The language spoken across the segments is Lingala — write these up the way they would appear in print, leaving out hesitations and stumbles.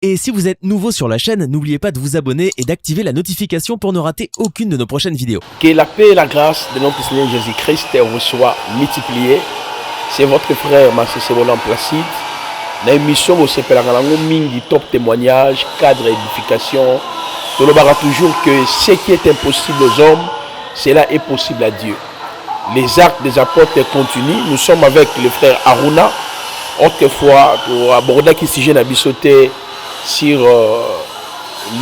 Et si vous êtes nouveau sur la chaîne, n'oubliez pas de vous abonner et d'activer la notification pour ne rater aucune de nos prochaines vidéos. Que la paix et la grâce de notre Seigneur Jésus-Christ vous soient multipliées. C'est votre frère Marcel Sebolan Placide. Dans l'émission, vous savez, mingi top témoignage, cadre édification. On verra toujours que ce qui est impossible aux hommes, cela est possible à Dieu. Les actes des apôtres continuent. Nous sommes avec le frère Aruna. Autrefois, pour aborder qui sujet n'a sauté sur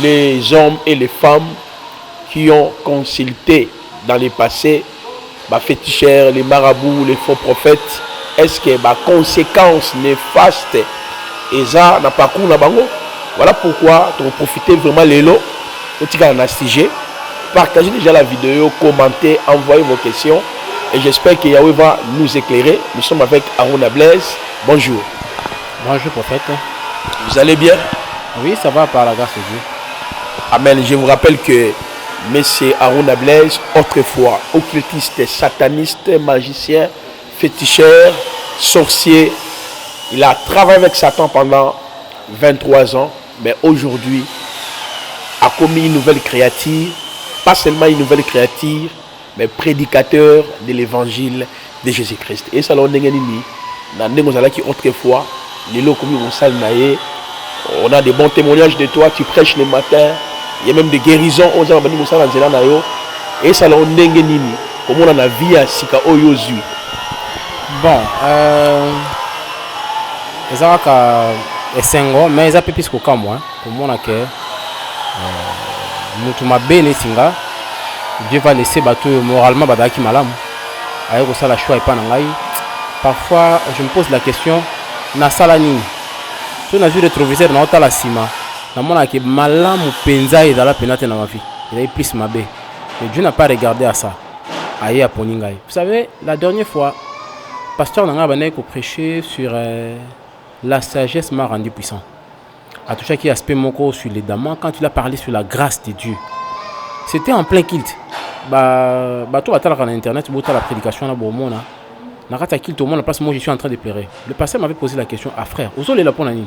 les hommes et les femmes qui ont consulté dans le passé les féticheurs, les marabouts, les faux prophètes. Est-ce que les conséquences néfastes et ça n'a pas couru là-bas? Voilà pourquoi tu profiter vraiment les lots. Partagez déjà la vidéo, commentez, envoyez vos questions et j'espère que Yahweh va nous éclairer. Nous sommes avec Aruna Blaise. Bonjour. Bonjour prophète. Vous allez bien? Oui, ça va par la grâce de Dieu. Amen. Je vous rappelle que M. Aruna Blaise, autrefois occultiste, sataniste, magicien, féticheur, sorcier, il a travaillé avec Satan pendant 23 ans, mais aujourd'hui a commis une nouvelle créature, pas seulement une nouvelle créature, mais prédicateur de l'évangile de Jésus-Christ. Et ça l'a dit autrefois, on a des bons témoignages de toi, tu prêches le matin, il y a même des guérisons, et ça l'a dit comment on a la vie à Sika Oyozui. Bon, mais ça peut plus qu'au cas moi. Pour moi, Dieu va laisser moralement badaki malam. Avec ça la choix et pas nangai. Parfois, je me pose la question, na salani. Si on a vu le rétroviseur dans la cima, na mona que malam ou penza est dans la pénate dans ma vie. Il a eu plus ma bé. Mais Dieu n'a pas regardé à ça. Aïe à poningai. Vous savez, la dernière fois, pasteur Nanga Banek a prêché sur la sagesse m'a rendu puissant. À tout chaque aspect moko sur les dames, quand il a parlé sur la grâce de Dieu, c'était en plein kilt. Toi à travers internet, tu as la prédication là bon monde. Nakata kilt au monde parce que moi je suis en train de pleurer. Le pasteur m'avait posé la question à frère, osole la pona ni.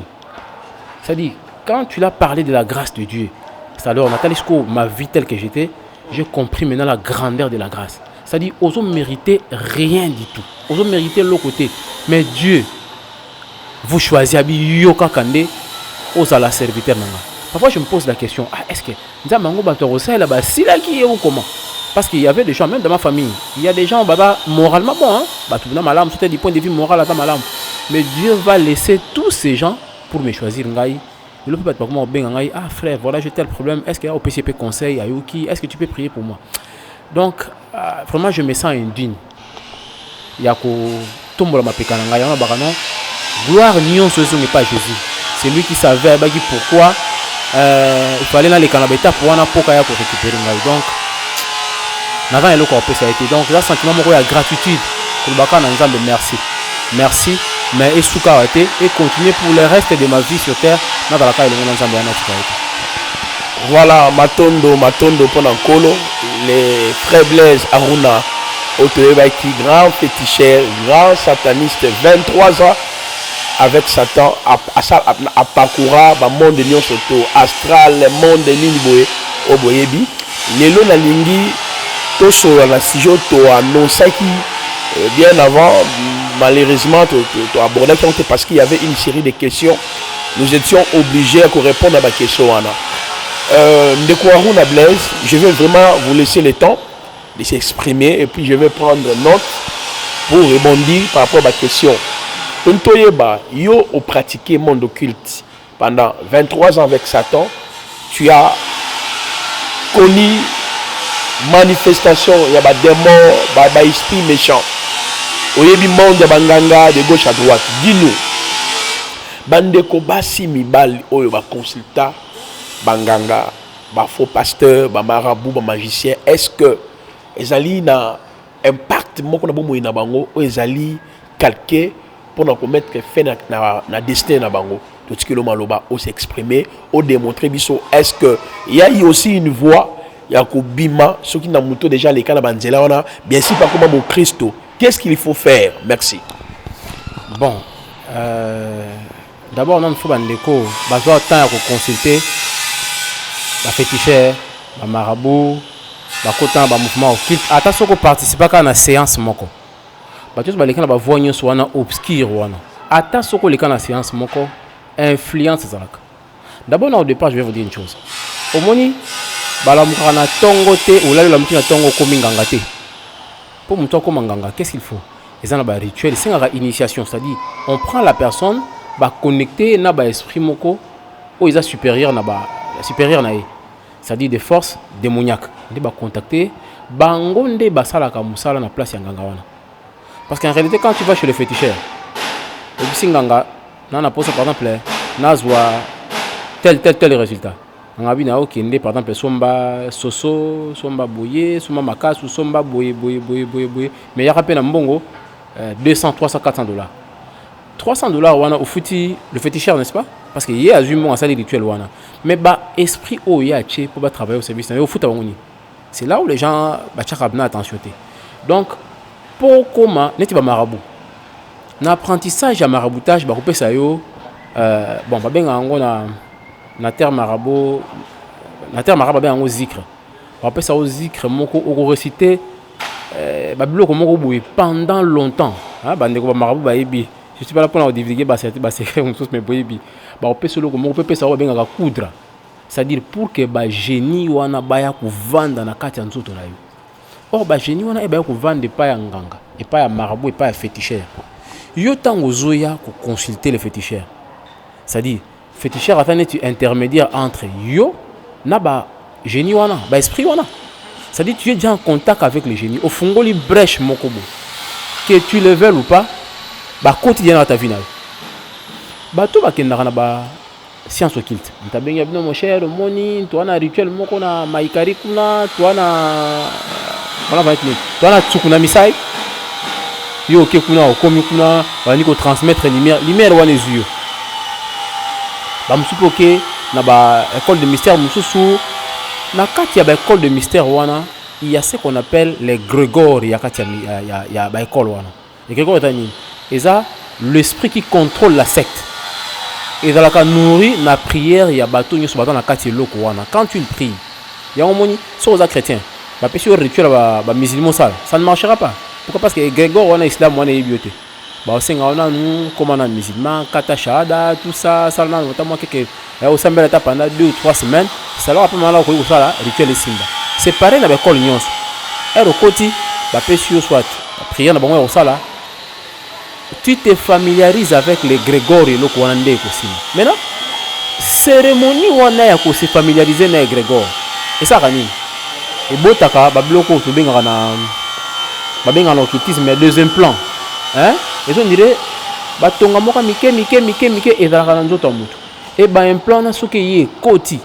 C'est-à-dire quand tu l'as parlé de la grâce de Dieu, c'est alors Natalisco ma vie telle que j'étais, j'ai compris maintenant la grandeur de la grâce. C'est-à-dire, aux hommes méritaient rien du tout. Aux hommes méritaient l'autre côté. Mais Dieu, vous choisissez Yoka Kande, aux à la serviteur. Parfois, je me pose la question, est-ce que Nzamango Batorosa là-bas, si là qui est ou comment? Parce qu'il y avait des gens, même dans ma famille, il y a des gens moralement bons, tout le du point de vue moral à malam. Mais Dieu va laisser tous ces gens pour me choisir. Il ne peut pas comment frère, voilà, j'ai tel problème. Est-ce qu'il y a au PCP conseil, à Yuki, est-ce que tu peux prier pour moi? Donc, vraiment, je me sens indigne. Il y a gloire nion ce n'est pas Jésus. C'est lui qui savait pourquoi il fallait aller dans les canabétas pour récupérer. Donc, ça a été. Donc, là, sentiment de gratitude pour le merci. Merci, mais et continuer pour le reste de ma vie sur terre. Voilà, Matondo pendant Kolo, les frères Blaise Aruna, qui grand féticheur, grand sataniste, 23 ans avec Satan, à parcourir le monde de Lyon Soto, astral, le monde de l'Inboé, au Boyebi. Les lots na lingi, toso na sijo to annonça qui bien avant, malheureusement, tu as abordé parce qu'il y avait une série de questions. Nous étions obligés à répondre à ma question. Ndeko Aruna Blaise, je vais vraiment vous laisser le temps de s'exprimer et puis je vais prendre note pour rebondir par rapport à ma question. Yo a pratiqué le monde occulte pendant 23 ans avec Satan. Tu as connu manifestation, il y a des démons, des esprits méchants. Au début, monde de Banganga de gauche à droite. Dis-nous, bandeko basi mibal oyo ba consulta Banganga, ba faux pasteur, ba marabout, ba magicien. Est-ce que ezali na impact moko na bomo ina bango o ezali calqué pour nous mettre fin na destin na bango? Tout ce que le maloba o s'exprimer, o démontrer biso. Est-ce que il y a aussi une voix Yakobima, ceux qui n'ont déjà les cas banzela on a bien sûr pas comme mon Christo. Qu'est-ce qu'il faut faire? Merci. Bon, D'abord, on faut bandeko, besoin de temps pour consulter, la féticheur, la marabout, la coton, le mouvement occulte. Attention qu'on participe à la séance moko. Bah tous les gens va voir une soit obscur wana. Attention qu'on les cas la séance moko influence ça. D'abord, au départ, je vais vous dire une chose. Au moni, bah la mukana tongo te ou là la mukina tongo komi nganga te. Pour mon comme nganga, qu'est-ce qu'il faut? Ils ont un rituel, c'est une initiation, c'est-à-dire on prend la personne, va connecter na ba esprit moko ou ils a supérieur na ba supérieur na c'est-à-dire des forces démoniaques. On va contacter bangonde basala ka musala na place ya nganga wana. Parce qu'en réalité quand tu vas chez le féticheur, le bisinganga na pose par exemple nazwa tel résultat. On a vu na okende par exemple somba soso, somba boye, somba makasu, somba boye. Mais il y a rappelé na mbongo 200, 300, 400 $. 300 $ wana au fouti le féticheur n'est-ce pas? Parce qu'il y a un salle rituel wana. Mais bah esprit o ya che pour travailler au service au foot awoni. C'est là où les gens ba chakabna attention. Donc pour comment neti ba marabout. Na apprentissage ya maraboutage ba kopesa yo bon ba benga ngo na terre marabout ben ngo zikr. Ba kopesa au zikr moko o réciter ba biloko moko boye pendant longtemps. Hein ba ndeko ba marabout ba yebi. Je suis pas là pour divulguer secret mais boyebi. Ba opesa loko moko pesa ba benga coudre. C'est-à-dire pour que ba génie wana baya ku vanda na kati ya nzoto na yo. Or ba génie wana e baya ku vanda pa ya nganga, et pas ya marabout et pas ya féticheur. Yo tango zoya ko consulter le féticheur. C'est-à-dire féticheur atane tu intermédiaire entre yo na ba génie wana, ba esprit wana. C'est-à-dire tu es déjà en contact avec le génie. Au fongoli brèche mokobo. Que tu le veuilles ou pas, ba quotidien dans ta vie na yo. Ba to ba kendaka na ba science occulte. On t'a bien dit mon cher, moni, toi na rituel moko na maikari kuna, toi na toi na tsukuna misai. Yo ke kuna o komi kuna, ba ni ko transmettre lumière wana ezuyo. Ba musupo ke na ba école de mystère mususu na kati ya ba école de mystère wana, il y a ce qu'on appelle les grégores ya kati ya ba école wana. Et grégore tani, et ça l'esprit qui contrôle la secte. Et dans la cas nourri la prière il y a bateau nyo bateau na kati loko wana. Quand tu pries, il y a un moni sur les chrétiens. Ba péché rituel ba musulman ça ne marchera pas. Pourquoi? Parce que grégor wana islam wana yebiote. Ba osenga wana nous comme on a musulman kata shahada tout ça ça na notamment que au sambela ta pendant 2 ou 3 semaines, ça leur a pas mal ko ça rituel simba. C'est pareil na ba école nyonso. Et au côté ba péché soit prière na bango au sala. Tu te familiarises avec les grégores et le Kwanande aussi. Maintenant, cérémonie wana ya ko se familiariser na grégor. Et ça rani. Et botaka ba bloko to benga na occultisme mais deuxième plan. Hein? Et on dirait ba tonga moka mike et dans la nzoto mutu. Et ba implant na soke yé koti.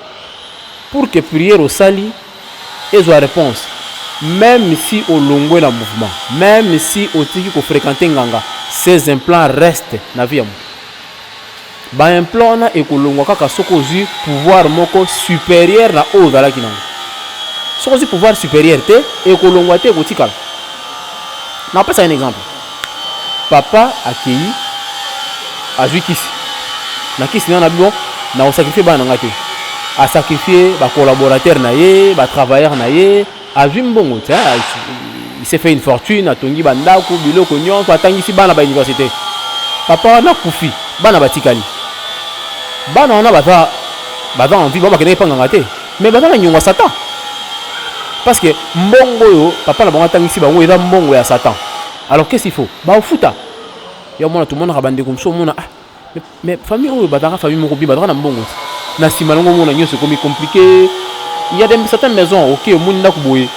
Pour que prière au sali et soit réponse. Même si au longo na mouvement, même si au tiki ko fréquenter nganga, ces implants restent na vie. Ba implant na ekolongwa kaka soko zu pouvoir moko supérieur na o zala kinango. Soko zu pouvoir supérieur te ekolongwa te kotikala. Na pesa un exemple. Papa accueilli azui kisi. Na kisi na bon na o sacrifier ba na ngate. A sacrifier ba collaborateur na ye, ba travailleur na ye. Il s'est fait une fortune, a tongi banda ku biloko nyonso atangisi bana ba université. Papa na kufi, bana batikali. Bana ona baza envie ba kene panga ngate. Mais baza na nyonga Satan. Parce que mbongo yo papa na bango atangisi bango eza mbongo ya Satan. Alors qu'est-ce qu'il faut? Ba ofuta. Ya mona tout le monde rabande comme ça mona mais famille oyo bazaka famille moko bi bazaka na mbongo. Na simalongo mona nyonso komi compliqué. Il y a certaines maisons, ok, au monde d'Akouboye.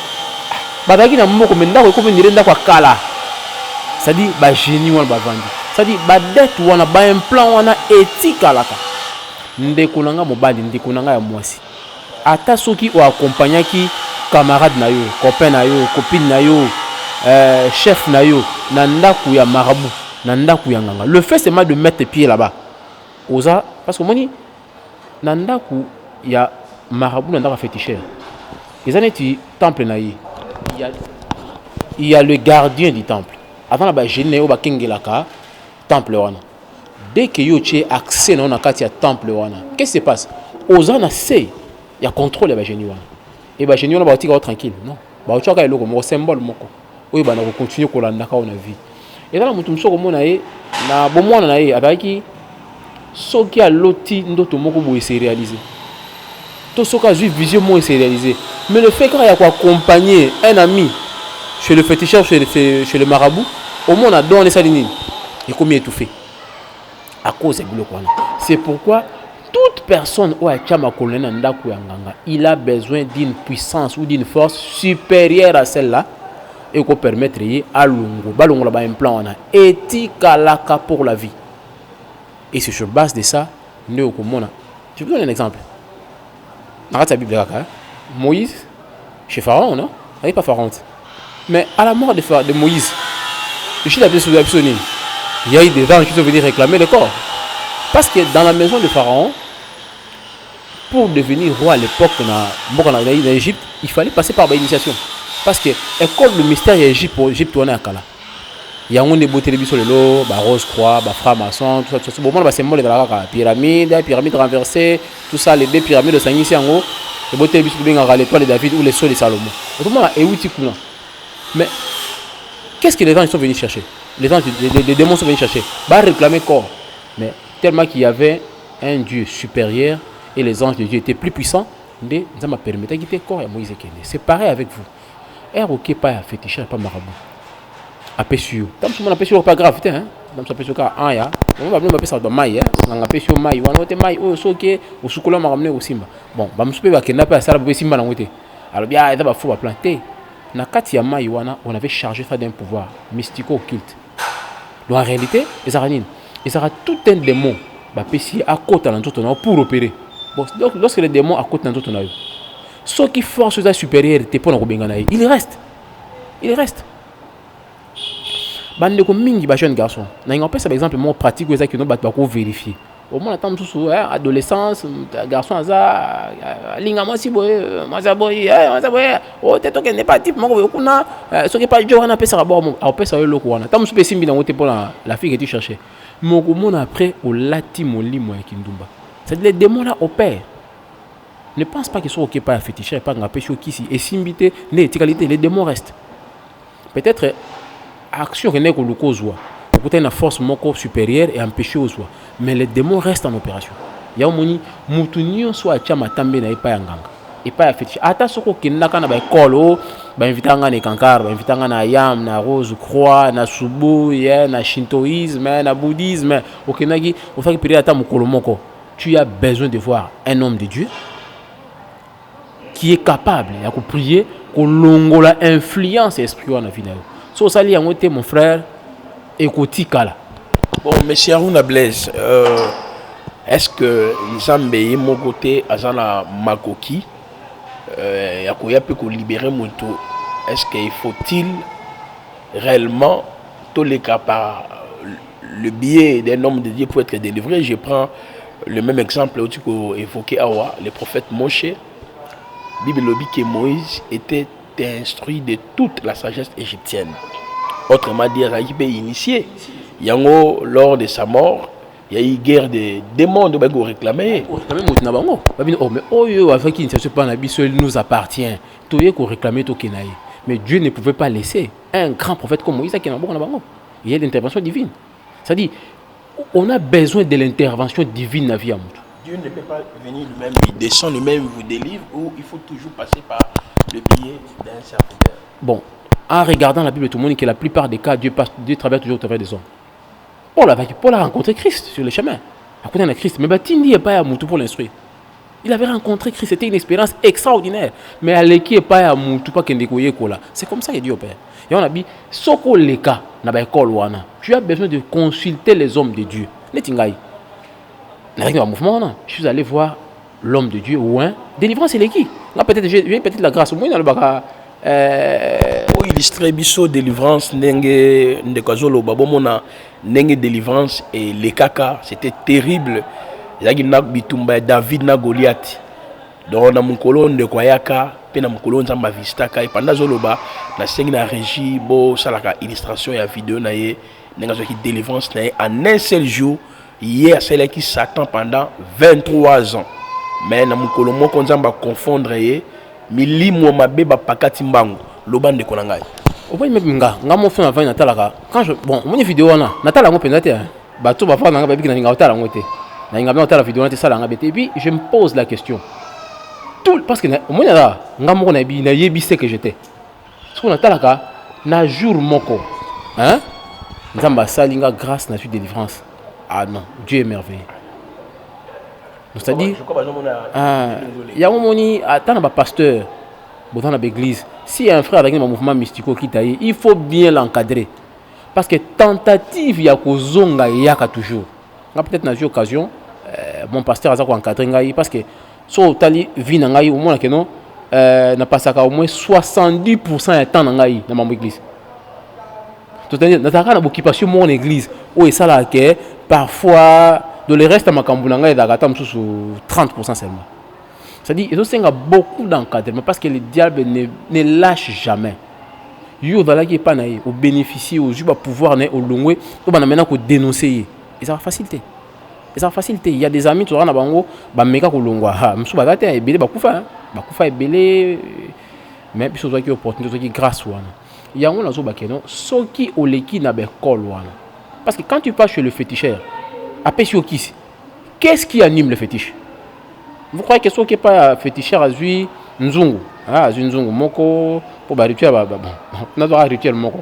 Badaki na moko menda ko comme nirenda kwa kala. Ça dit ba génie wana bavandi. Ça dit ba dette wana ba implant wana etika laka. Ndeko nanga mobali, ndeko nanga ya mwasi. Ata soki o accompagnaki camarade na yo, copain na yo, copine na yo, chef na yo, na ndaku ya marabout, na ndaku ya nganga. Le fait c'est mal de mettre pied là-bas. Oza parce que moni na ndaku ya marabout n'a pas féticheur. Les années du temple naïe, il y a le gardien du temple. Avant la généo ba kengelaka temple wana. dès que yo tu accès na kati ya temple wana, qu'est-ce qui se passe? Aux ana c'est il y a contrôle ya génie wana. Et ba génie wana ba tika tranquille, non. Ba tu ka eloko mo symbole moko. Oyo ba na ko continuer ko landa ka na vie. Et là mutu msoko mona ye na bomwana na ye abaki soki a loti ndoto moko bo se réaliser. Tout ce qu'a vu vision moi c'est réalisé. Mais le fait qu'il y a accompagner un ami chez le féticheur, chez le marabout, au moins on a donné sa ligne. Et combien étouffé à cause de bloc. C'est pourquoi toute personne où il a besoin d'une puissance ou d'une force supérieure à celle-là et qu'on permettre à l'ungo, un plan éthique pour la vie. Et c'est sur base de ça, nous je vous donne un exemple. Dans la Bible, Moïse, chez Pharaon, non? Il n'y a pas Pharaon. Mais à la mort de Moïse, il y a eu des gens qui sont venus réclamer le corps. Parce que dans la maison de Pharaon, pour devenir roi à l'époque en Égypte, il fallait passer par l'initiation. Parce que l'école de mystère Égypte, on est à Kala. Il y a des beaux télévisions, rose croix, franc-maçon, tout ça. Bon, c'est symbole de la pyramide renversée, tout ça, les deux pyramides de Sangisi en haut, les beaux télévisions de l'étoile de David ou les sceaux de Salomon. Autrement, mais qu'est-ce que les gens sont venus chercher? Les démons sont venus chercher. Réclamer corps. Mais tellement qu'il y avait un Dieu supérieur et les anges de Dieu étaient plus puissants, ça m'a permis de quitter corps et Moïse. C'est pareil avec vous. Ok, pas féticheur, pas marabout. Apesio. Tam suma apesio pas grave hein. Tam sa apesio ka aya. On va appeler ça dans maï hein. On apesio maï. On ote maï o soke o sukola ma ramener au simba. Bon, ba msupe ba kena pa sala bo simba na ngote. Alors bien, ça va faut planter. Na kati ya maï wana, on avait chargé ça d'un pouvoir mystico-occulte. Donc en réalité, les aranines, ils aura tout un démon ba pesi à côté dans tout pour opérer. Bon, donc lorsque les démons à côté dans tout na yo. Ceux qui force sa supériorité pour na kobengana il reste. Il reste. Bande de mingi ba jeune garçon. Na ngopé par exemple moi pratique ça que nous ba ko vérifier. Au moins attendre tout adolescence, garçon aza linga moi si boy, moi ça boy, oh tête que n'est pas type moi kuna, ce qui pas Johanna pesa ka bon, a pesa le loko wana. Tam super simbi na ngote pour la fille que tu cherchais. Mon mon après au lati moli moi kindumba. C'est les démons là opèrent. Ne pense pas qu'ils sont OK pas féticheur pas ngapé sur qui si et simbité les qualité les démons restent. Peut-être action n'est que le cause peut-être une force moko supérieure et empêcher aux soi mais les démons restent en opération. Il y a moni mutunio soit chama tambe na pas nganga et pas fétiche ata soko kinaka na ba ekolo ba invitanga na kankar ba invitanga na yam na rose croix na subu ya na shintoïsme na bouddhisme okenagi au fait que ata mukolo moko tu as besoin de voir un homme de Dieu qui est capable de prier ko longola influence esprit na vie na yo. So sali yango te mon frère ekoti kala. Bon, monsieur Aruna Blaise, est-ce que Nzambe est mon côté azana makoki yakoya peut libérer moto? Est-ce qu'il faut-il réellement tous les cas par le biais d'un homme de Dieu pour être délivré? Je prends le même exemple que tu as évoqué Awa, le prophète Moshe. Bible dit que Moïse était instruit de toute la sagesse égyptienne. Autrement dit, il peut initier. Yango, lors de sa mort, il y a eu guerre de démons de réclamer. Seul nous appartient. Mais Dieu ne pouvait pas laisser un grand prophète comme Moïse qui est il y a l'intervention divine. C'est-à-dire, on a besoin de l'intervention divine dans la vie. Dieu ne peut pas venir lui-même, il descend lui-même, il vous délivre, ou il faut toujours passer par le biais d'un serviteur. Bon, en regardant la Bible, tout le monde dit que la plupart des cas, Dieu travaille toujours au travers des hommes. Paul a rencontré Christ sur le chemin. À côté de Christ, mais Tindi n'est pas à Moutou pour l'instruire. Il avait rencontré Christ, c'était une expérience extraordinaire. Mais à l'équipe n'est pas à Moutou, pas qu'il Kola. C'est comme ça que Dieu opère. Et on a dit, Soko Leka, tu as besoin de consulter les hommes de Dieu. Je suis allé voir l'homme de Dieu ou un délivrance, c'est qui? Peut-être j'ai peut-être la grâce au moins dans le bac. Pour illustrer biso délivrance nenge ndekazolo babomona nenge délivrance et les kaka c'était terrible. Yaki na bitumba David na Goliath. Donc na mukolo ndekwayaka pe na mukolo nzamba vistaka et pendant zoloba na sengi na régie bo salaka illustration ya vidéo na ye nenga zo ki délivrance na en un seul jour hier c'est là qui Satan pendant 23 ans mais na mukolo moko nzamba confondre ye milimo mabe ba pakati mbangu lobande ko na ngai au moins même nga mo fait avant natalaka quand je bon mon vidéo wana natala ngo pendate bato ba fa nga ba biki na nga otala ngo te na nga ba otala vidéo na te sala nga bete et puis je me pose la question tout parce que au moins là nga moko na bi na yebi ce que j'étais ce qu'on natalaka na jour moko hein nzamba salinga grâce na suite délivrance ah non Dieu est merveilleux c'est-à-dire il y a un moment attends ba pasteur dans l'église si y a un frère avec un mouvement mystico qui taille il faut bien l'encadrer parce que tentative ya kozonga yaka toujours nga peut-être na occasion mon pasteur a encadré ngai parce que so tali vie na ngai au moins que non na passaka au moins 70% ya temps na ngai na mon église c'est-à-dire nataka na occupation mon église où et ça là que parfois de le reste ma kambu na ngai dakata msusu 30% seulement. C'est-à-dire il y a beaucoup d'encadrement parce que le diable ne lâche jamais. Yo dans la qui pas naï au bénéficier au juste pouvoir né au longwe to bana maintenant ko dénoncer et ça va faciliter. Et ça va faciliter. Il y a des amis tu na bango ba meka ko longwa ha msu ba gata ebele ba kufa ebele mais biso zo ki opportunité qui grâce wana. Il y a on na zo ba keno soki oleki na be kol wana. Parce que quand tu passes chez le féticheur après qu'est-ce qui anime le fétiche? Vous croyez que ce qui n'est pas féticheur a zui nzungu, ah zui nzungu moko pour ba rituel bon, on a droit rituel moko.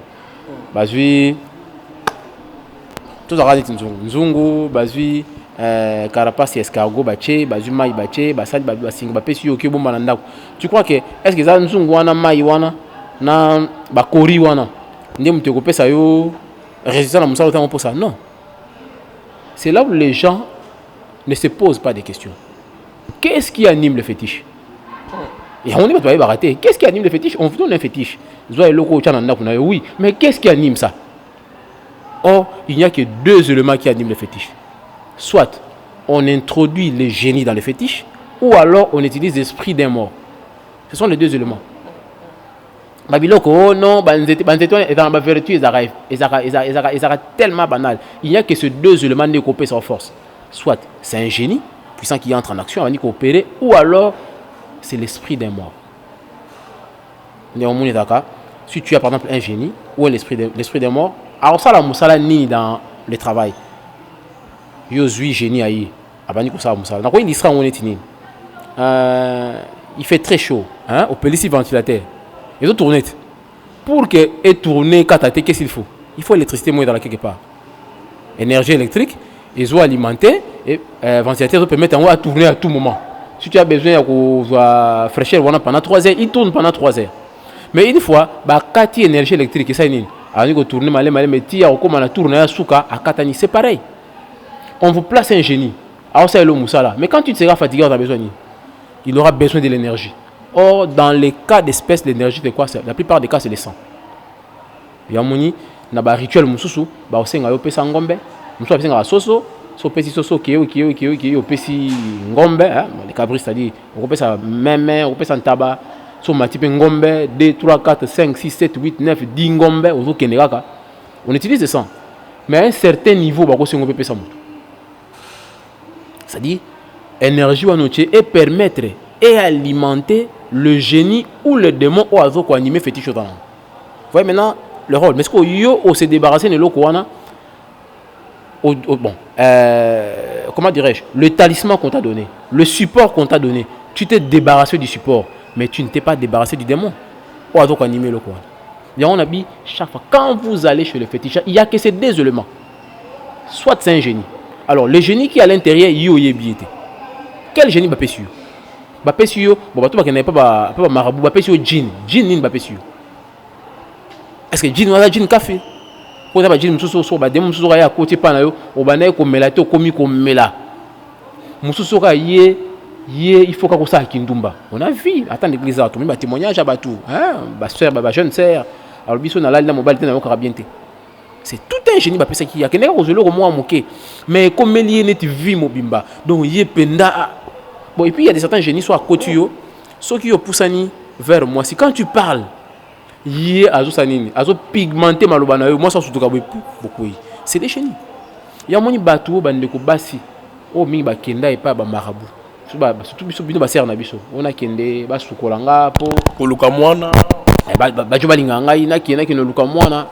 Ba zui tout ça dit nzungu, ba zui carapace escargot baché, ba zui mai baché, ba sali ba singa ba pesi yoki bomba na ndako. Tu crois que est-ce que ça nzungu wana mai wana na ba kori wana ndé muté ko pesa yo résistant à musala temps pour ça? Non. C'est là où les gens ne se posent pas de questions. Qu'est-ce qui anime le fétiche? Et on dit pas rater. Qu'est-ce qui anime le fétiche? On vous donne un fétiche. Oui, mais qu'est-ce qui anime ça? Or, il n'y a que deux éléments qui animent le fétiche. Soit on introduit les génies dans le fétiche, ou alors on utilise l'esprit d'un mort. Ce sont les deux éléments. Babiloko, non, dans ma vertu, ils tellement banal. Il n'y a que ces deux éléments qui coopèrent sans force. Soit c'est un génie puissant qui entre en action, on va coopérer, ou alors c'est l'esprit d'un mort. Si tu as par exemple un génie ou l'esprit d'un mort, alors ça la musala ni dans le travail. Yo zui génie aïe, abani ko ça musala. Donc il sera on est il fait très chaud, hein, au pélici ventilateur. Et donc tourner. Pour que et tourner kataté, qu'est-ce qu'il faut? Il faut l'électricité moins dans la quelque part. Énergie électrique, ils ont alimenté et ventilateur peut permettre à tourner à tout moment. Si tu as besoin de fraîcheur pendant 3 heures, il tourne pendant 3 heures. Mais une fois, bah kati énergie électrique ça il a tourner malé mais tia comme on a tourné à souka à katani, c'est pareil. On vous place un génie. Alors ça est le moussala. Mais quand tu seras fatigué, on a besoin il aura besoin de l'énergie. Or, dans les cas d'espèces, l'énergie, c'est quoi? La plupart des cas, c'est le sang. Il y a un rituel, il y a un ngombe, il y a un soso, soso qui est ngombe, les cabris, c'est-à-dire, on peut un même, on peut un tabac, on peut un ngombe, 2, 3, 4, 5, 6, 7, 8, 9, 10 ngombe, on utilise le sang. Mais à un certain niveau, on peut ça. C'est-à-dire, énergie et permettre et alimenter le génie ou le démon au hasard qui anime fétiche. Vous voyez maintenant le rôle. Mais ce qu'on yo se débarrasser de l'eau bon, comment dirais-je, le talisman qu'on t'a donné, le support qu'on t'a donné, tu t'es débarrassé du support, mais tu ne t'es pas débarrassé du démon au hasard qui anime l'eau. Et on a dit chaque fois quand vous allez chez le féticheur, il n'y a que ces deux éléments. Soit c'est un génie. Alors le génie qui est à l'intérieur, il y a bien. Quel génie va payer? Bapesio, bon, bah, tu n'as pas marabout, bapesio djinn, djinn bapesio. Est-ce que djinn wala djinn café? Pour ça, djinn mususu ba dem mususu ya côté panayo, obanaye ko melato komi ko mela. Mususu ka ye il faut que ça kindumba. On a vu, attends l'église à tout, mais témoignage à batou, hein, ba sœur, ba jeune sœur. Alors biso na la mobile na ko rabienté. C'est tout un génie bapesa qui a keneka ko zelo ko mo moké. Mais comme lié net vie mobimba. Donc yé penda. Bon, et puis il y a des certains génies, soit à côté, ceux qui ont poussé vers moi. Si quand tu parles, il y a azo pigmenté malobana, moi ça surtout beaucoup. C'est des génies. ya moni bato bandeko basi o mingi bakenda epa ba marabu surtout biso bino basere na biso ona kende basukola nga po koluka mwana bajo balinga ngai nakende kende luka mwana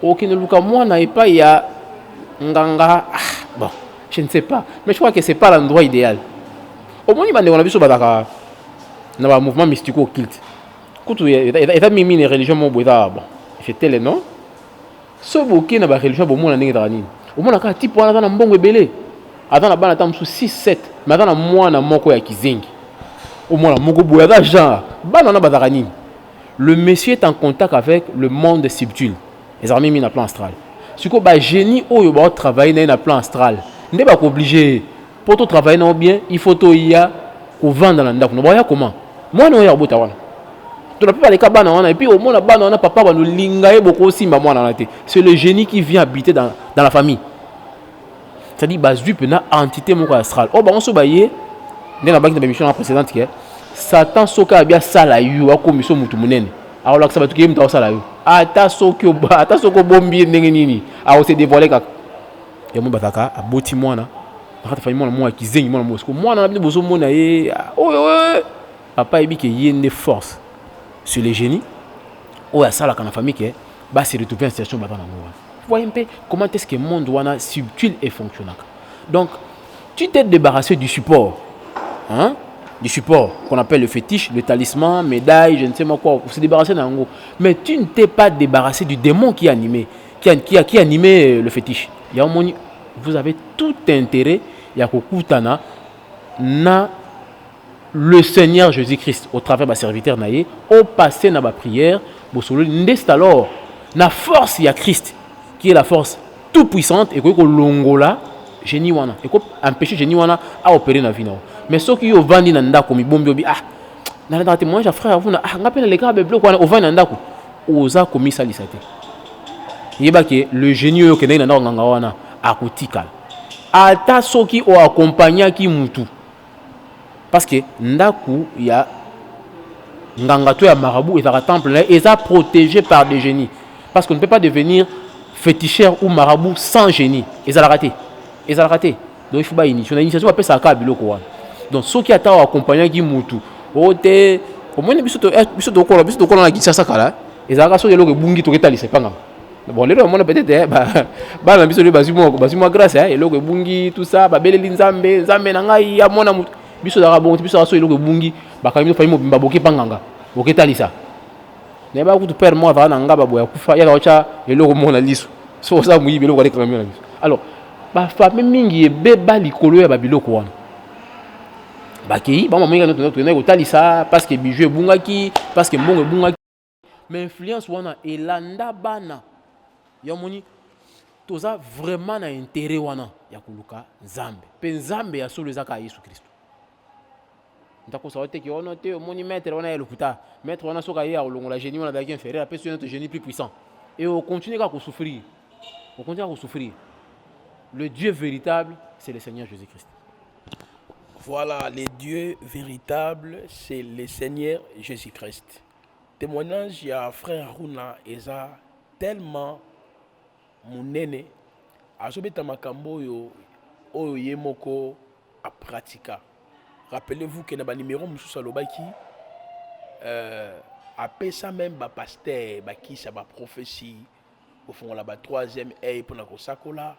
okende luka mwana epa ya nganga bon je ne sais pas mais je crois que c'est pas l'endroit idéal au moins bandeko na biso bataka na ba mouvement mystico occulte kutu eta mimi ne religion mo boza bon c'était le nom so boké na ba religion bo mona ndenge ta nini au moins ka type wana na mbongo ebele ata na bana ta musu 6 7 mais ata na mwana moko ya kizengi au moins moko boya ata genre bana na bazaka nini le monsieur est en contact avec le monde subtil les armées mis na plan astral siko ba génie oyo ba travailler na plan astral ndé ba obligé pour tout travailler non bien il faut to ya ko vendre na ndako no boya comment moi no ya bota wana tu ne peux pas les cabana wana et puis au moins bana wana papa ba no linga e boko simba mwana na te c'est le génie qui vient habiter dans la famille c'est-à-dire base du pena entité moko astral oh ba on so baye ndé na banque de mission précédente que Satan soka bia sala yu akomiso mutu munene alors que ça va tout qui mta sala yu ata soko bombi ndenge nini a se dévoiler kaka ya mo bataka aboti mwana akata fa mwana mo akizengi mwana mo mwana na bino boso mona ye oyo papa ebi ke yende force sur les génies ou à sala kana famille que ba se retrouver en situation baba na moi voyez un peu comment est-ce que le monde wana subtil et fonctionnel donc tu t'es débarrassé du support hein du support qu'on appelle le fétiche, le talisman, médaille, je ne sais pas quoi, vous se débarrasser d'un gros. Mais tu ne t'es pas débarrassé du démon qui a animé, qui a animé le fétiche. Il y a un moment, vous avez tout intérêt, il y a Kokutana, na le Seigneur Jésus-Christ, au travers de ma serviteur naïe, au passé na ma prière, c'est alors, la force, il y a Christ, qui est la force tout puissante, et que l'ongola, génie wana, et que empêcher génie wana à opérer dans la vie. Mais ceux qui ont vendu dans ndako mi bombi obi na ndate moi j'ai frère vous na ngapela les gars beblo ko au vendre ndako oza komisa lisate yeba ke le génie yo ke na ndako nganga wana akotikala ata soki o accompagner ki mutu parce que ndako ya nganga to ya marabout et sa temple là et ça protégé par des génies parce qu'on ne peut pas devenir féticheur ou marabout sans génie et ça l'a raté donc il faut pas initiation appelle ça ka biloko wana donc ceux qui attendent accompagner qui mutu ote au moins biso to na kisasa kala ezaka so yelo ke bungi to ketali sepanga bon lelo mona peut-être ba na biso le basimo grâce yelo ke bungi tout ça ba beleli nzambe na ngai ya mona biso da bon biso so yelo ke bungi ba kamino fa mo bimba boke panganga oketali ça ne ba kutu père moi va na ngaba boya kufa ya ocha yelo ko mona liso so ça muyi belo ko le kamino biso alors ba famille mingi ebeba likolo ya ba biloko wana bakei ba maman ngana to na ko talisa parce que bijou ebungaki parce que mbongo ebungaki mais influence wana elanda bana ya moni toza vraiment na intérêt wana ya kuluka nzambe pe nzambe ya solo ezaka Yesu Kristo ndako sa wote ki ono te moni maître wana ya lokuta maître wana soka ya olongola génie wana avec inférieur après sur notre génie plus puissant et on continue à souffrir le Dieu véritable c'est le Seigneur Jésus-Christ. Voilà, les dieux véritables, c'est le Seigneur Jésus-Christ. Témoignage, il y a frère Aruna, Eza, tellement mon aîné, a sobeta makambo yo, yemoko a pratika. Rappelez-vous que dans le numéro Moussou Salobaki, après ça même, pasteur, qui ça va prophétie, au fond, là, troisième œil pour la Kosakola.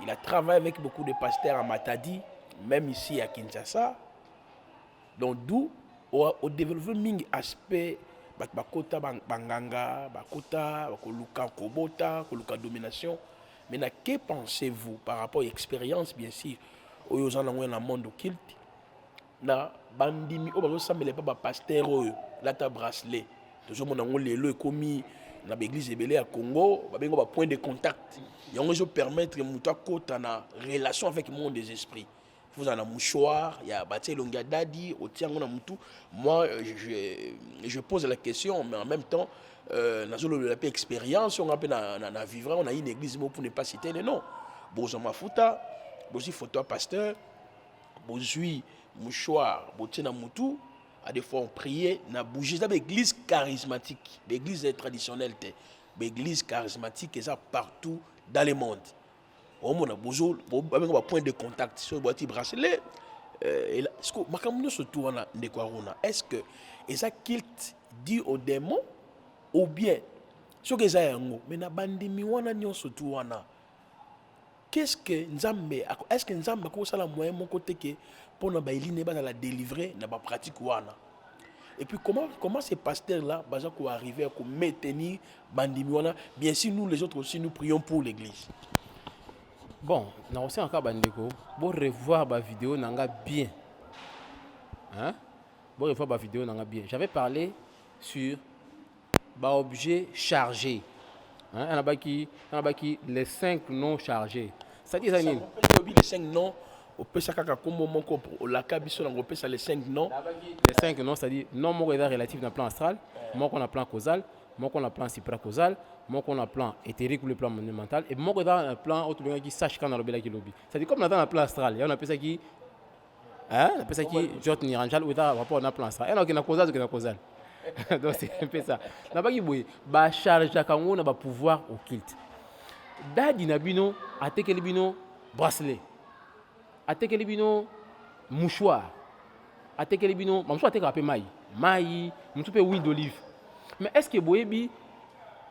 Il a travaillé avec beaucoup de pasteurs à Matadi. Même ici à Kinshasa, donc d'où au développement aspect bakota banganga bakota bakoluka kobota koluka domination mais que pensez-vous par rapport à l'expérience bien sûr aux gens dans le monde occulte na bandimi o bazo sambela pas pasteur la ta bracelet toujours mon on lelo commis na l'église ebele à Congo ba bengo ba point de contact yango je permettre muta kota na relation avec le monde des esprits. Vous avez un mouchoir, il y a Baté Longadadi, au Tiango Namoutou. Moi, je pose la question, mais en même temps, dans la expérience, on a vivre, on a une église pour ne pas citer les noms. Bozo Mafuta, Bozi Photo Pasteur, Bozi Mouchoir, Boté Namoutou, à des fois on priait, on a bougé dans l'église charismatique, l'église traditionnelle, l'église charismatique, et ça partout dans le monde. on a besoin de point de contact sur le bracelet. Est-ce que Makamouno se tourne de Kwaruna? Est-ce que ça kilt dit aux démons ou bien ce que ça yango mais na bandi miwana nyo se tourne? Qu'est-ce que Nzambe? Est-ce que Nzambe a ça la moyen mon côté que pour na baïline ba la délivrer na ba pratique wana? Et puis comment ces pasteurs là baza ko arriver à maintenir bandi miwana? Bien sûr nous les autres aussi nous prions pour l'église. Bon, na aussi encore bandeko, bon revoir ma vidéo nanga bien. Hein? Bon revoir ma vidéo nanga bien. J'avais parlé sur ba objet chargé. Hein? On a baki les 5 non chargés. Ça dit ça ni? Les 5 noms, on peut ça kaka comme mon corps la cabisso on peut ça les 5 noms. Les 5 noms, c'est-à-dire non mon est relatif dans le plan astral, mon qu'on a plan causal, mon qu'on a plan supracausal, mon qu'on a plan éthérique ou le plan monumental et mon qu'on a un plan autre qui sache quand on a le lobby. C'est-à-dire comme dans le plan astral, on appelle ça qui hein, on appelle ça qui jot niranjal ou dans rapport au plan astral. Et on a causal ou causal. Donc c'est un peu ça. N'a pas qui boy, ba charge à quand on a pouvoir occulte. Dadi nabino, atekelibino bracelet. Atekelibino mouchoir. Atekelibino, mamso atekapé maï, mamso pe huile d'olive. Mais est-ce que boyebi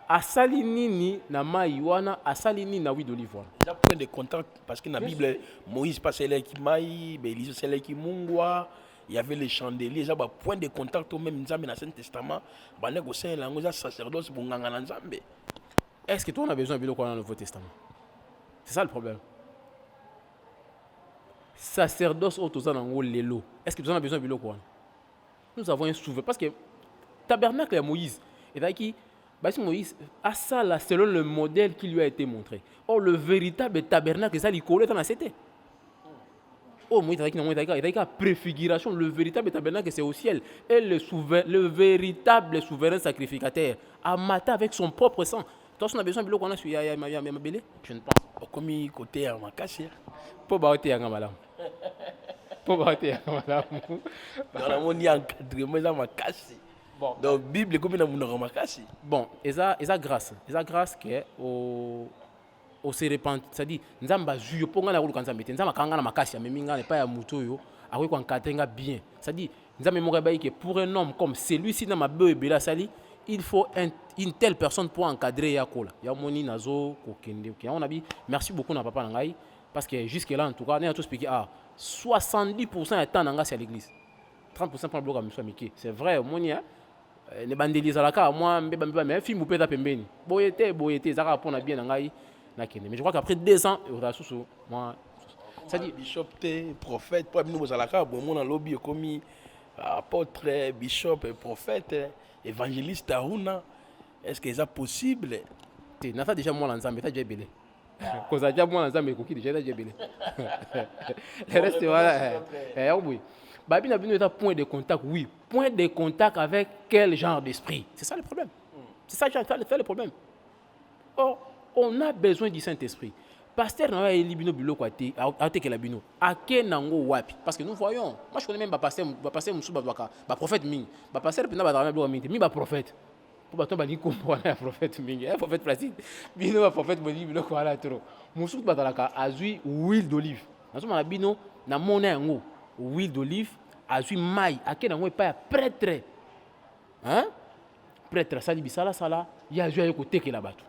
a salinini na maï wana a salinini na huile d'olive wana? Il y a point de contact parce que dans la Bible Moïse passait là qui maï, Élisée c'est là qui mungwa. Il y avait les chandeliers, il y avait point de contact au même Nzambe dans l'Ancien Testament. Il y a un sacerdoce pour Nzambe. Est-ce que toi on a besoin de biloko dans le Nouveau Testament? C'est ça le problème. Sacerdoce au tozanango lelo. Est-ce que tu en as besoin de biloko? Nous avons un souverain parce que tabernacle à Moïse et là qui Moïse a ça là selon le modèle qui lui a été montré. Or le véritable tabernacle ça l'icône dans la cité. Oh, moi, il y a une préfiguration. Le véritable tabernacle, c'est au ciel. Et le véritable souverain sacrificateur a maté avec son propre sang. Toi, on a besoin de l'eau qu'on a sur Yamabélé? Je ne pense pas. Comme il côté à ma casse. Pour baoter à Madame. Pour baoter à Madame. Dans la monde, il y a encadrement dans ma casse. Donc, la Bible, comme il y a ma casse. Bon, et ça grâce. Et ça grâce que au se répand, c'est-à-dire nzamba zuyo ponga na kuluka nzambe nzamba kanga na makasi ya meminga ne pas ya muto yo akoi kwa nkatenga bien, c'est-à-dire nzambe moka bayi que pour un homme comme celui-ci na mabe ebela sali il faut une telle personne pour encadrer yakola ya moni nazo kokende ok on a dit merci beaucoup na papa ngai parce que jusque là en tout cas on a tout expliqué 70% du temps nanga c'est à l'église 30% pour le bloc à monsieur Mickey c'est vrai moni ne bandeliza la ka moi mbeba mais film ou peta pembeni boyete zaka pona bien ngai. Mais je crois qu'après 2 ans, moi, ça dit bishop, prophète, pour nous à la carte, bon, mon lobby comme apôtre, bishop, prophète, évangéliste Aruna. Est-ce que c'est possible? Tu n'as déjà moi l'ensemble, tu as déjà belé. Quand ça déjà moi l'ensemble, qui déjà belé. Le reste voilà. Oui. Babi n'a pas point de contact, oui. Point de contact avec quel genre d'esprit? C'est ça le problème. C'est ça le problème. Or, on a besoin du Saint-Esprit. Pasteur n'a pas éliminé bilo kwate, a été que la bino. A kenango wapi? Parce que nous voyons, moi je connais même pasteur Moussou Babouaka, prophète Ming. Pasteur Pena Badara Blo Ming, mi prophète. Pour baton bani comprendre un prophète Ming, un prophète Placide. Bino un prophète Boni bilo kwala trop. Moussou Badaraka azui huile d'olive. Dans ce moment bino na mona ngo huile d'olive, azui maï, a kenango pas prêtre. Hein? Prêtre sali bisala sala, ya azui côté que la batou.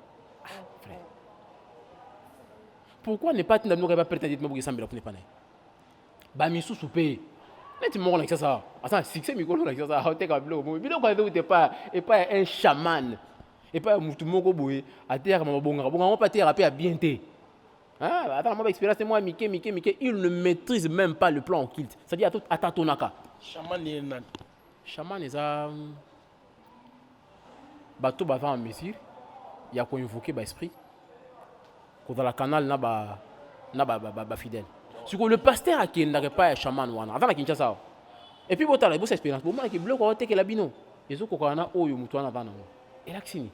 Pourquoi ne pas tenir pas prétendre que ça me pour ne pas bah mi sous payer mais tu m'as dit ça attends succès mi colo là ça tu as bleu mais donc quand tu pas et pas un chaman et pas mutu moko boye à terre mabonga on pas terre à bien té hein attends moi expérience moi Mickey il ne maîtrise même pas le plan occulte c'est-à-dire à tatonaka chaman est à bateau bavant en mesure il y a qu'on invoquer ba esprit dans la canal na ba fidèle. Si le pasteur a qui n'a pas un chaman wana avant la Kinshasa. Et puis bota la bonne expérience. Bon moi qui bloque au teke la bino. Les autres ko na oyo mutu wana vana. Et là kini.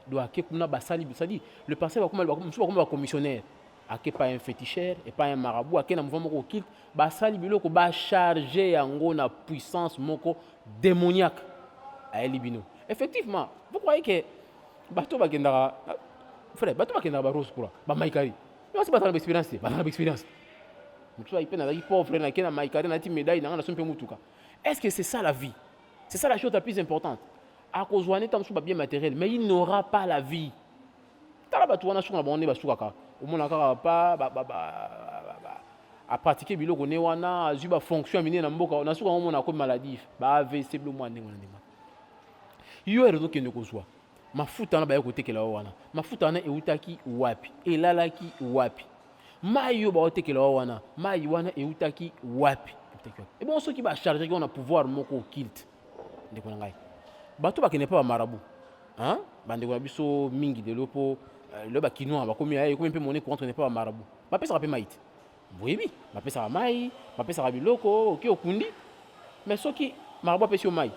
Doit que kuna basali bisali le pasteur va comme commissionnaire. Ake pas un féticheur et pas un marabout ake na mouvement ko kit basali biloko ba charger yango na puissance moko démoniaque à Elibino. Effectivement, vous croyez que bateau va gendara frère, bateau qui n'a pas rose pour la maïkari. c'est pas une expérience, c'est pas une expérience. Il peut y pauvre, il y a une médaille, il y a un est-ce que c'est ça la vie? C'est ça la chose la plus importante. À cause de un bien matériel, mais il n'aura pas la vie. À pratiquer bilo ko ne wana azuba fonction mine na mboka na suka mona ko maladie ba AVC blo mwana ndima yo ero ke ndeko zwa mafuta na ba ko tekela wana mafuta na eutaki wapi elalaki wapi mai yo ba tekela wana mai wana eutaki wapi et bon ceux qui va charger qu'on a pouvoir moko occulte ndeko ngai bato ba kene pas marabout hein bande ko biso mingi de lopo le ba kinoa ba komi ay ko mpe monnaie contre ne pas marabout ba pesa pe maït. Oui, je peux faire maï, je peux faire biloko, ok, okundi. Mais ce qui m'a pas pêché au maï,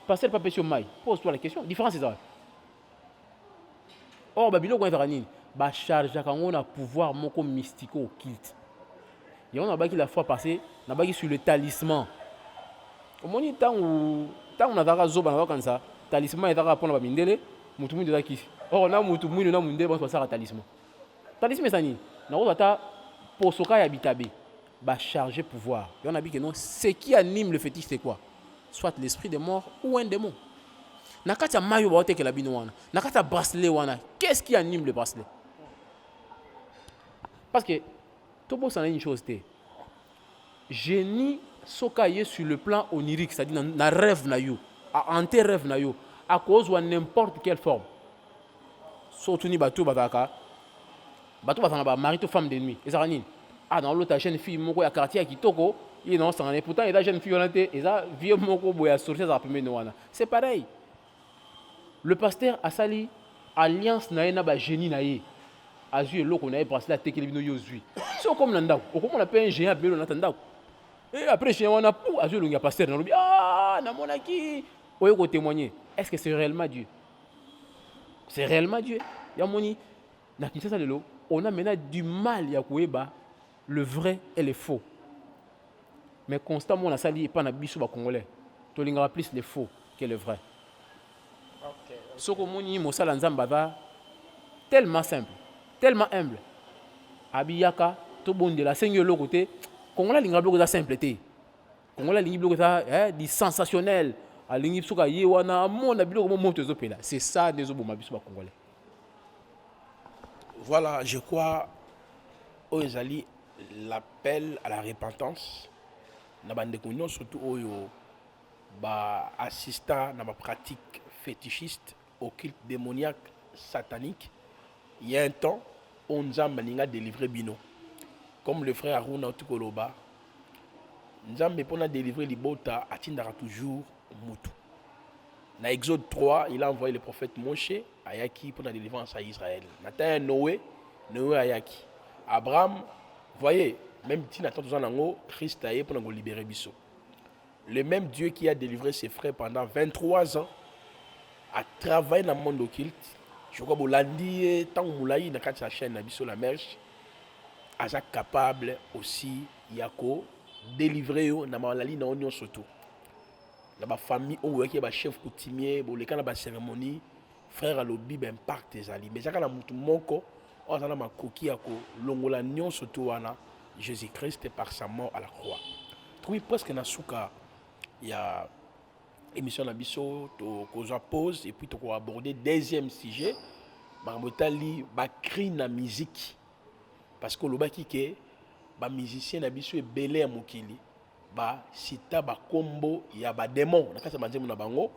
passer pas pêché au maï, pose-toi la question. Différence c'est ça. Or, biloko est rani, ba charge quand on a pouvoir moko mystico occulte. Et on a pas qui la fois passée, on a pas qui sur le talisman. Au moins temps où on a dara zoba na comme ça, talisman est dara pour na mindele, mutu mutu daki. Or on a mutu mutu na mindele bon ça talisman. Talisman c'est ni. Na on va pour ce cas, il va charger pouvoir. Et on a dit que non, ce qui anime le fétiche, c'est quoi? Soit l'esprit des morts ou un démon. Nakata mayo ba oteke la binowana. Nakata bracelet wana. Qu'est-ce qui anime le bracelet? Parce que tout le monde a une chose. Génie soka yé sur le plan onirique, c'est-à-dire dans rêve na yo, à hanter rêve na yo, à cause de n'importe quelle forme. Surtout ni bateau bataka. Bato va s'en mari to femme de nuit et ça ranine ah dans l'autre jeune fille moko ya quartier qui toko il non s'en est pourtant il a jeune fille on et ça vieux moko boya sortir ça premier noana c'est pareil le pasteur a sali alliance na ena ba génie na ye azu eloko na ye parce la tekeli bino yozui c'est comme nanda au comme on appelle un géant belo na tanda et après chez on a pour azu le pasteur na lobi ah na monaki oyo ko témoigner est-ce que c'est réellement Dieu? C'est réellement Dieu? Ya moni na Kinshasa lelo on a maintenant du mal à koueba le vrai et le faux. Mais constamment, on a sali et pas na biso ba congolais. To lingara plus le faux que le vrai. OK. Soko moni mo sala nzamba va tellement simple, tellement humble. Abiyaka to bonde la seigneur lo côté congolais lingara bloko za simpleté. Congolais lingara bloko za di sensationnel. A lingara soka ye wana mon na biloko mo moto ezopela. C'est ça des oboma biso ba congolais. Voilà, je crois, Oyezali, l'appel à la repentance, surtout Oyo, assistant à ma pratique fétichiste, occulte, démoniaque, satanique. Il y a un temps, on a délivré Bino. Comme le frère Aruna Otukoloba, nous avons délivré Libota, attendra toujours Moutou. Dans Exode 3, il a envoyé le prophète Moshe Ayaki pour la délivrance à Israël. Nathan Noé Ayaki. Abraham, voyez, même si Nathan Christ a pour nous libérer Bissot. Le même Dieu qui a délivré ses frères pendant 23 ans a travaillé dans le monde occulte. Je crois que Bolandi, tant que Moulaï n'a pas sa chaîne Bissot la merche, est capable aussi Yako délivrer dans la maladie dans l'union surtout. Dans la famille, on voit qu'il y a un chef coutumier, les cas de la cérémonie, frère à l'obi, ben part tes alliés. Mais quand on a un coquille à l'ongola nion surtout Jésus-Christ par sa mort à la croix. Trouve presque dans souka, il y a émission d'Abisso, qu'on pause et puis on va aborder deuxième sujet. Marmotali, cri na musique. Parce que le baki que les musiciens d'Abisso est belé à Mokili. Sita ba combo ya ba démon na kasa manzemu na bango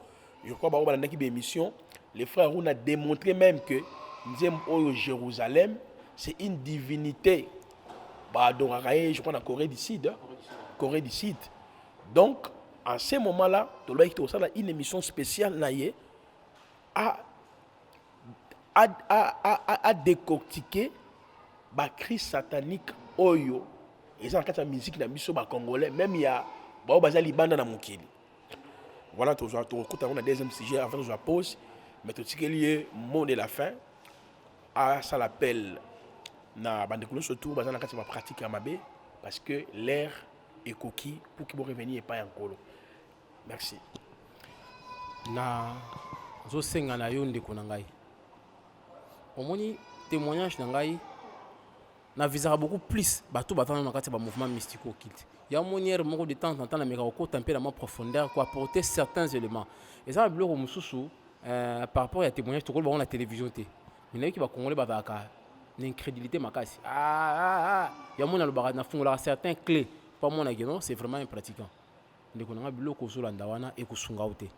je crois ba na ki émission les frères on a démontré même que nzem oyo Jérusalem c'est une divinité donc je crois en Corée du Sud donc en ce moment là to loki to sala une émission spéciale na ye à décortiquer ba cri satanique oyo. Et ça, la musique de congolais, même il y a des bandes dans mon kili. Voilà, tu as un deuxième sujet avant de la pause. Mais tout ce qui est lié au mot de la fin, ça l'appelle na bande de surtout, dans la pratique à Mabé, parce que l'air est coquille pour qu'il revenir et pas en colo. Merci. Na zo senga na yo ndeko na ngai. Omoni témoignage na ngai n'avisera beaucoup plus bateau battant dans le mouvement mystico occulte. Il y a une manière de temps en temps dans ma profondeur pour apporter certains éléments. Et ça, par rapport à témoignage, tu vois la télévision. Il y a qui va congolais l'incrédulité makasi. Il y a mon certains clés. Pas mon agent, c'est vraiment impratiquant. Donc on a bilo ko zolanda wana et ko sunga ote.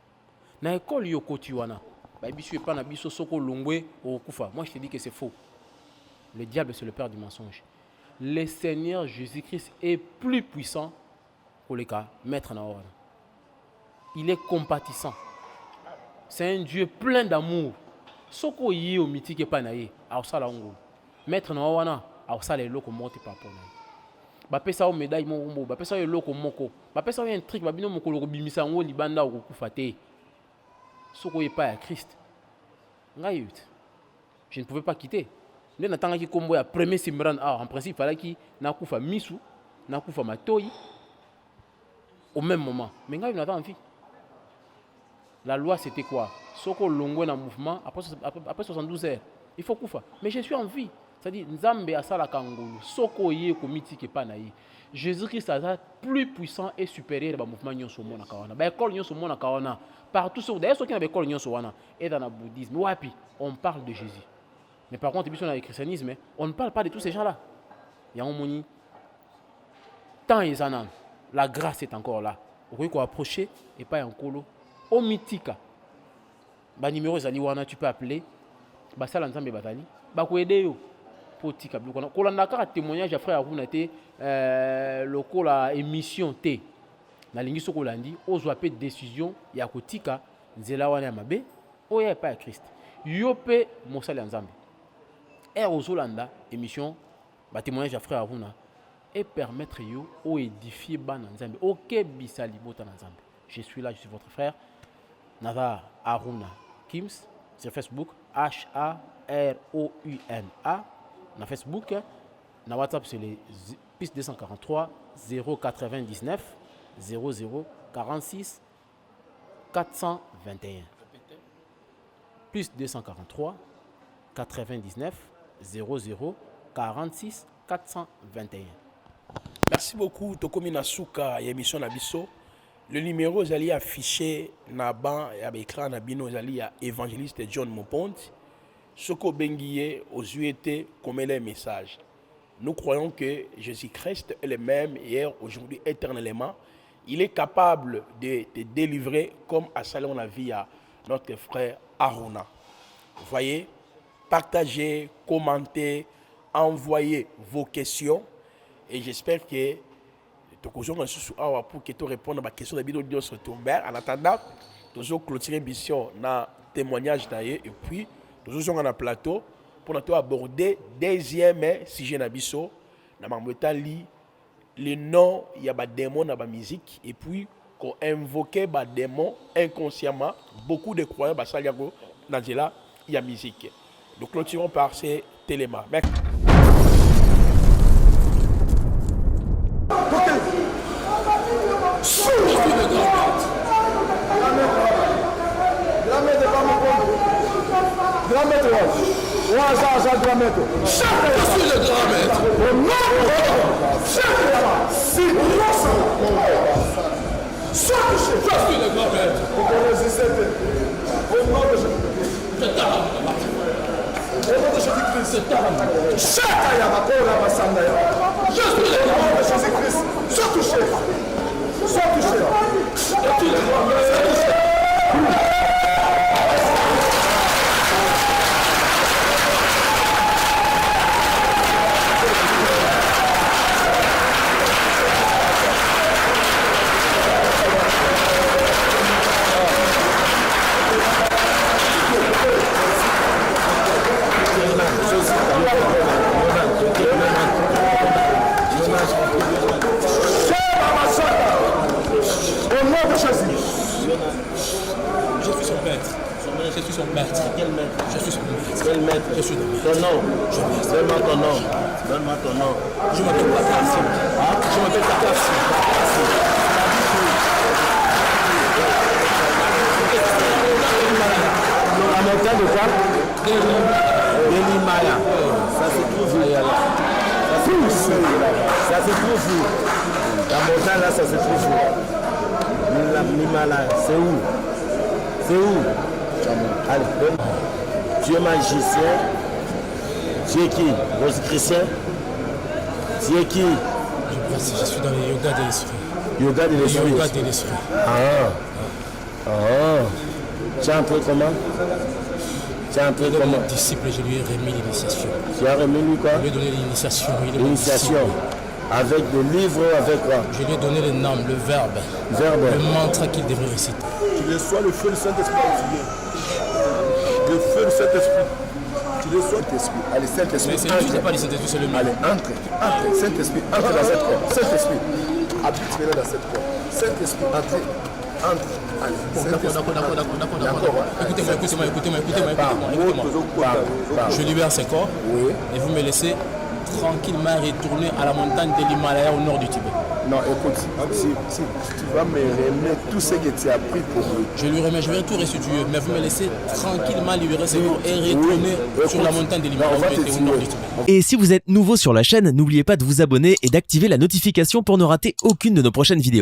Na école yo koti wana. Ba bisu pas na biso soko longwe o kufa. Moi je te dis que c'est faux. Le diable c'est le père du mensonge. Le Seigneur Jésus-Christ est plus puissant pour les cas maître na wana. Il est compatissant. C'est un Dieu plein d'amour. Soko yi o mythique pas na ye. A osala ngo. Maître na wana a osala eloko monte par rapport na. Bapesa o médaille moko, bapesa o eloko moko, bapesa o un truc babino moko loko bimisa ngo libanda o kufa te. Soko ye pas à Christ. Ngai je ne pouvais pas quitter. Nde natanga ki kombo ya premier Simran en principe fallait ki na kufa misu, na kufa matoi au même moment. Mais ngai natanga envie. La loi c'était quoi? Soko longwe na mouvement après 72 heures. Il faut kufa. Mais je suis en vie. C'est-à-dire, Nzambe asala kangulu, soko ye komiti ke pa na ye. Jésus-Christ est plus puissant et supérieur au mouvement nyonso mona kawana. Ba école nyonso mona kawana. Partout sur d'ailleurs ceux qui n'avaient école nyonso wana et dans le bouddhisme. Wapi, on parle de Jésus. Mais par contre, dans le christianisme, on ne parle pas de tous ces gens-là. Il y a un moni. Tant et zanan, la grâce est encore là. Vous pouvez approcher et pas un colo. Au mythique. Ba numéro zali wana tu peux appeler. Ba sala Nzambe batali. Ba ko aider yo. Potika kolanda kaka témoignage après Aruna te lokola émission te na lingi soko landi ozwa pe décision ya kotika nzela wana ya mabe oya pa ya Christ yo pe mosali Nzambe ozolanda émission ba témoignage après Aruna et permettre yo o édifier bana Nzambe OK bisali bota na Nzambe. Je suis là, je suis votre frère Nava Aruna Kims sur Facebook HAROUNA. Na Facebook, na WhatsApp c'est les plus 243 099 00 46 421. Plus 243 99 00 46 421. Merci beaucoup Tokomi Nasuka émission Nabiso. Le numéro est affiché na ban et écran na bino à évangéliste John Moponte. Soko Benguié aux UET comme les messages. Nous croyons que Jésus-Christ est le même hier, aujourd'hui, éternellement. Il est capable de te délivrer comme à salon la vie à notre frère Aruna. Voyez, partagez, commentez, envoyez vos questions et j'espère que pour que tu répondes à ma question de vidéo sur ton père. En attendant, nous allons clôturer l'émission dans témoignage d'ailleurs et puis nous sommes dans plateau pour nous aborder deuxième sujet nabiso na mamweta li le nom il y a des démons dans la musique et puis qu'on invoquait des démons inconsciemment beaucoup de croyants bah ça dans la il y a musique. Nous clôturons par ces éléments. Merci. Grand maître, grand maître. Je suis le grand maître. Je suis le grand maître. Au nom de Jésus-Christ. Au nom de Jésus-Christ. Je suis le grand maître. Jésus-Christ. Sois touché. Sois touché. Je suis le grand maître. Au nom de Jésus. Je suis son maître. Je suis son maître. Quel maître? Je suis son maître. Quel maître? Je suis le maître. Ton nom. Donne-moi ton nom. Donne-moi ton nom. Je m'appelle Takassi. Je m'appelle Takassi. La montagne de quoi? Delimaya. Ça se trouve là. Ça Ça se trouve où? La montagne là, ça se trouve où? L'Himalaya, c'est où? C'est où? Allez, tu es magicien. Tu es qui? Rose-Chrétien? Tu es qui? Je suis dans le yoga de l'esprit. Yoga de l'esprit. Yoga de l'esprit. Tu es entré comment? Tu es entré comment? Mon disciple, je lui ai remis l'initiation. Tu as remis lui quoi? Je lui ai donné l'initiation. L'initiation. Avec des livres, avec quoi? Je lui ai donné le nom, le verbe. Le mantra qu'il devrait réciter. Tu reçois le feu du Saint-Esprit. Le feu du Saint-Esprit. Tu reçois Saint-Esprit. Allez, Saint-Esprit. Mais tu n'as pas le Saint-Esprit, c'est le mien. Allez, entre. Saint-Esprit, entre dans cette corps. Saint-Esprit, habite maintenant dans cette corps. Saint-Esprit, entre. Allez, D'accord. Écoutez-moi. Je libère ce corps et vous me laissez tranquillement retourner à la montagne de l'Himalaya au nord du Tibet. Non, écoute, si tu vas me remettre tout ce que tu as pris pour lui. Je lui remets, je vais tout restituer, mais vous me laissez tranquillement libérer ce corps et retourner sur la montagne de l'Himalaya au nord du Tibet. Et si vous êtes nouveau sur la chaîne, n'oubliez pas de vous abonner et d'activer la notification pour ne rater aucune de nos prochaines vidéos.